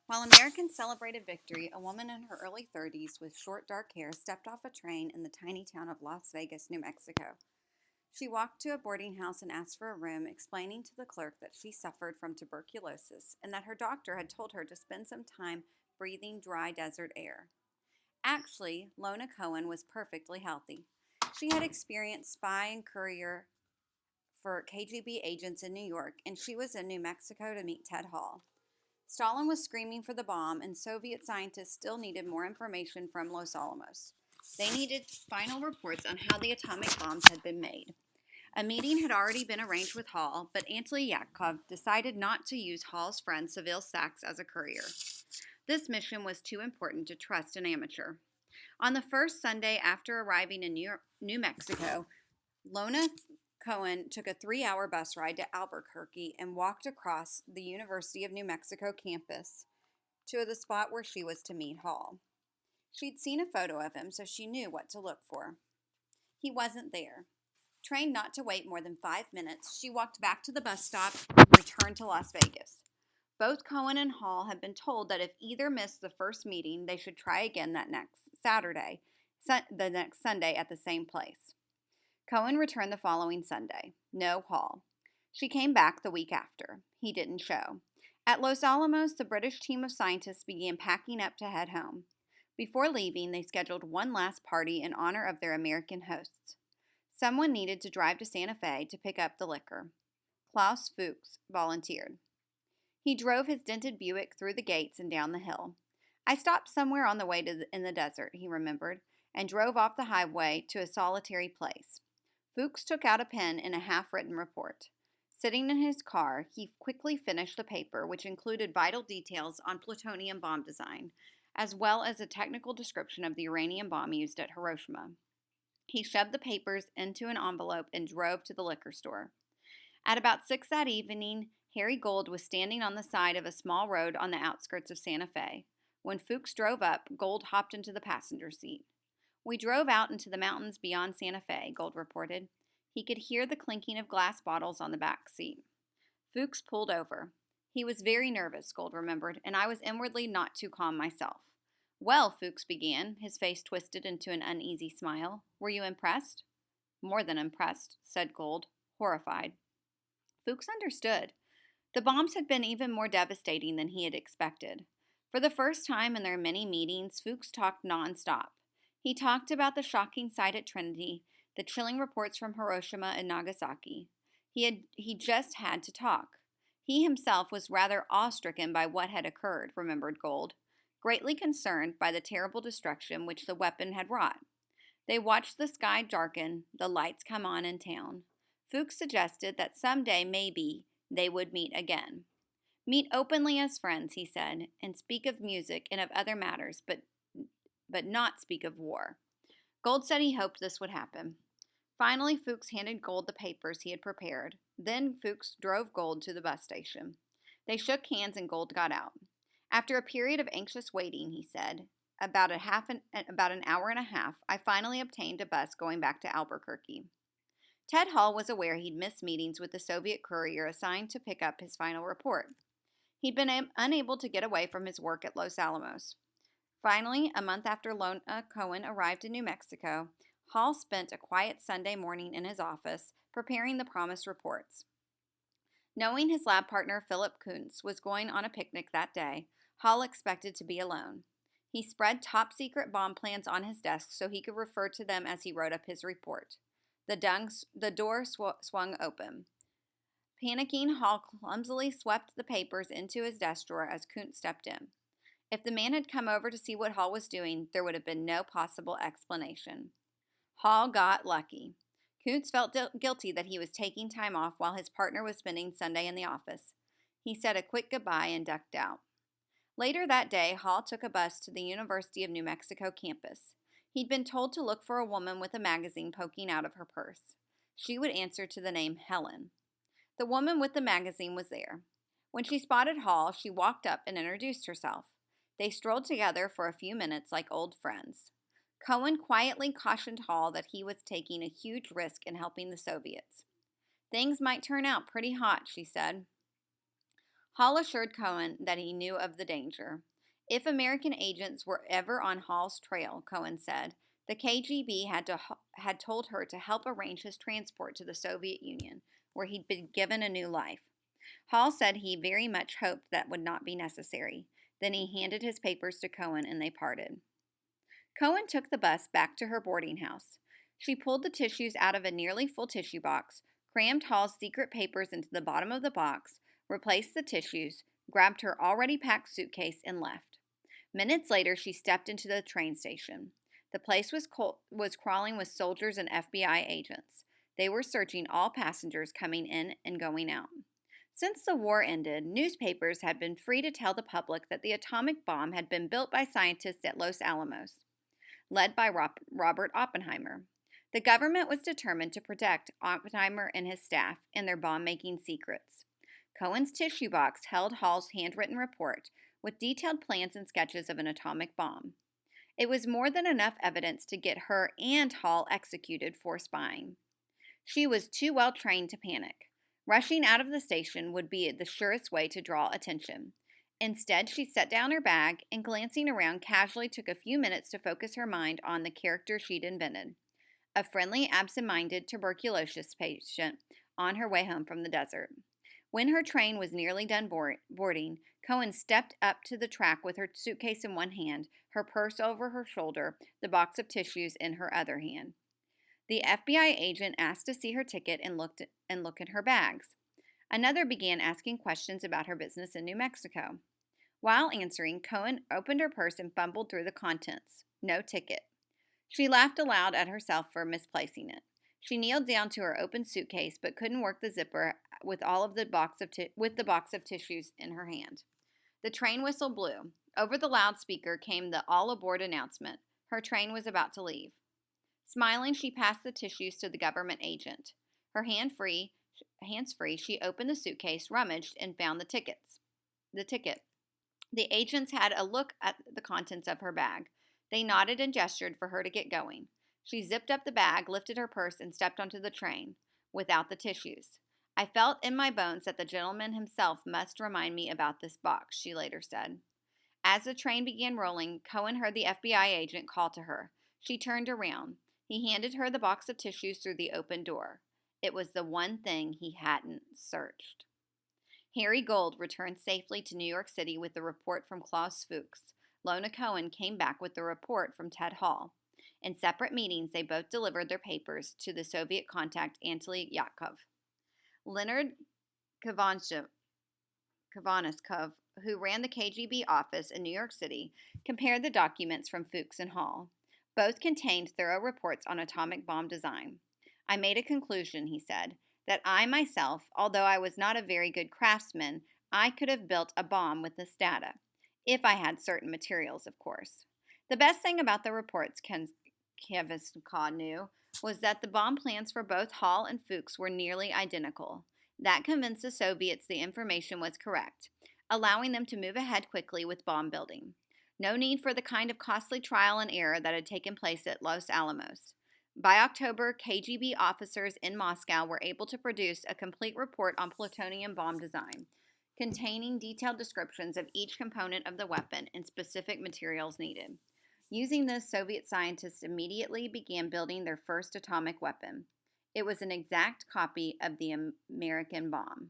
While Americans celebrated victory, a woman in her early 30s with short dark hair stepped off a train in the tiny town of Las Vegas, New Mexico. She walked to a boarding house and asked for a room, explaining to the clerk that she suffered from tuberculosis and that her doctor had told her to spend some time breathing dry desert air. Actually, Lona Cohen was perfectly healthy. She had experienced spy and courier for KGB agents in New York, and she was in New Mexico to meet Ted Hall. Stalin was screaming for the bomb, and Soviet scientists still needed more information from Los Alamos. They needed final reports on how the atomic bombs had been made. A meeting had already been arranged with Hall, but Anatoly Yakov decided not to use Hall's friend Seville Sachs as a courier. This mission was too important to trust an amateur. On the first Sunday after arriving in New Mexico, Lona Cohen took a 3-hour bus ride to Albuquerque and walked across the University of New Mexico campus to the spot where she was to meet Hall. She'd seen a photo of him, so she knew what to look for. He wasn't there. Trained not to wait more than 5 minutes, she walked back to the bus stop and returned to Las Vegas. Both Cohen and Hall had been told that if either missed the first meeting, they should try again the next Sunday at the same place. Cohen returned the following Sunday. No Hall. She came back the week after. He didn't show. At Los Alamos, the British team of scientists began packing up to head home. Before leaving, they scheduled one last party in honor of their American hosts. Someone needed to drive to Santa Fe to pick up the liquor. Klaus Fuchs volunteered. He drove his dented Buick through the gates and down the hill. I stopped somewhere on the way in the desert, he remembered, and drove off the highway to a solitary place. Fuchs took out a pen in a half-written report. Sitting in his car, he quickly finished the paper, which included vital details on plutonium bomb design, as well as a technical description of the uranium bomb used at Hiroshima. He shoved the papers into an envelope and drove to the liquor store. At about 6 that evening, Harry Gold was standing on the side of a small road on the outskirts of Santa Fe. When Fuchs drove up, Gold hopped into the passenger seat. We drove out into the mountains beyond Santa Fe, Gold reported. He could hear the clinking of glass bottles on the back seat. Fuchs pulled over. He was very nervous, Gold remembered, and I was inwardly not too calm myself. Well, Fuchs began, his face twisted into an uneasy smile. Were you impressed? More than impressed, said Gold, horrified. Fuchs understood. The bombs had been even more devastating than he had expected. For the first time in their many meetings, Fuchs talked nonstop. He talked about the shocking sight at Trinity, the chilling reports from Hiroshima and Nagasaki. He just had to talk. He himself was rather awe-stricken by what had occurred, remembered Gold, greatly concerned by the terrible destruction which the weapon had wrought. They watched the sky darken, the lights come on in town. Fuchs suggested that someday, maybe, they would meet again. Meet openly as friends, he said, and speak of music and of other matters, but not speak of war. Gold said he hoped this would happen. Finally, Fuchs handed Gold the papers he had prepared. Then Fuchs drove Gold to the bus station. They shook hands and Gold got out. After a period of anxious waiting, he said, about an hour and a half, I finally obtained a bus going back to Albuquerque. Ted Hall was aware he'd missed meetings with the Soviet courier assigned to pick up his final report. He'd been unable to get away from his work at Los Alamos. Finally, a month after Lona Cohen arrived in New Mexico, Hall spent a quiet Sunday morning in his office preparing the promised reports. Knowing his lab partner Philip Kuntz was going on a picnic that day, Hall expected to be alone. He spread top-secret bomb plans on his desk so he could refer to them as he wrote up his report. The door swung open. Panicking, Hall clumsily swept the papers into his desk drawer as Kuntz stepped in. If the man had come over to see what Hall was doing, there would have been no possible explanation. Hall got lucky. Kuntz felt guilty that he was taking time off while his partner was spending Sunday in the office. He said a quick goodbye and ducked out. Later that day, Hall took a bus to the University of New Mexico campus. He'd been told to look for a woman with a magazine poking out of her purse. She would answer to the name Helen. The woman with the magazine was there. When she spotted Hall, she walked up and introduced herself. They strolled together for a few minutes like old friends. Cohen quietly cautioned Hall that he was taking a huge risk in helping the Soviets. Things might turn out pretty hot, she said. Hall assured Cohen that he knew of the danger. If American agents were ever on Hall's trail, Cohen said, the KGB had told her to help arrange his transport to the Soviet Union, where he'd been given a new life. Hall said he very much hoped that would not be necessary. Then he handed his papers to Cohen and they parted. Cohen took the bus back to her boarding house. She pulled the tissues out of a nearly full tissue box, crammed Hall's secret papers into the bottom of the box, replaced the tissues, grabbed her already packed suitcase, and left. Minutes later, she stepped into the train station. The place was crawling with soldiers and FBI agents. They were searching all passengers coming in and going out. Since the war ended, newspapers had been free to tell the public that the atomic bomb had been built by scientists at Los Alamos, led by Robert Oppenheimer. The government was determined to protect Oppenheimer and his staff and their bomb-making secrets. Cohen's tissue box held Hall's handwritten report with detailed plans and sketches of an atomic bomb. It was more than enough evidence to get her and Hall executed for spying. She was too well trained to panic. Rushing out of the station would be the surest way to draw attention. Instead, she set down her bag and, glancing around casually, took a few minutes to focus her mind on the character she'd invented, a friendly, absent-minded tuberculosis patient on her way home from the desert. When her train was nearly done boarding, Cohen stepped up to the track with her suitcase in one hand, her purse over her shoulder, the box of tissues in her other hand. The FBI agent asked to see her ticket and look at her bags. Another began asking questions about her business in New Mexico. While answering, Cohen opened her purse and fumbled through the contents. No ticket. She laughed aloud at herself for misplacing it. She kneeled down to her open suitcase but couldn't work the zipper with the box of tissues in her hand. The train whistle blew. Over the loudspeaker came the all aboard announcement. Her train was about to leave. Smiling, she passed the tissues to the government agent. Her hands free, she opened the suitcase, rummaged, and found the ticket. The agents had a look at the contents of her bag. They nodded and gestured for her to get going. She zipped up the bag, lifted her purse, and stepped onto the train, without the tissues. I felt in my bones that the gentleman himself must remind me about this box, she later said. As the train began rolling, Cohen heard the FBI agent call to her. She turned around. He handed her the box of tissues through the open door. It was the one thing he hadn't searched. Harry Gold returned safely to New York City with the report from Klaus Fuchs. Lona Cohen came back with the report from Ted Hall. In separate meetings, they both delivered their papers to the Soviet contact Anatoly Yakov. Leonard Kovaneskov, who ran the KGB office in New York City, compared the documents from Fuchs and Hall. Both contained thorough reports on atomic bomb design. I made a conclusion, he said, that I myself, although I was not a very good craftsman, I could have built a bomb with this data, if I had certain materials, of course. The best thing about the reports Kavaskov knew was that the bomb plans for both Hall and Fuchs were nearly identical. That convinced the Soviets the information was correct, allowing them to move ahead quickly with bomb building. No need for the kind of costly trial and error that had taken place at Los Alamos. By October, KGB officers in Moscow were able to produce a complete report on plutonium bomb design, containing detailed descriptions of each component of the weapon and specific materials needed. Using this, Soviet scientists immediately began building their first atomic weapon. It was an exact copy of the American bomb.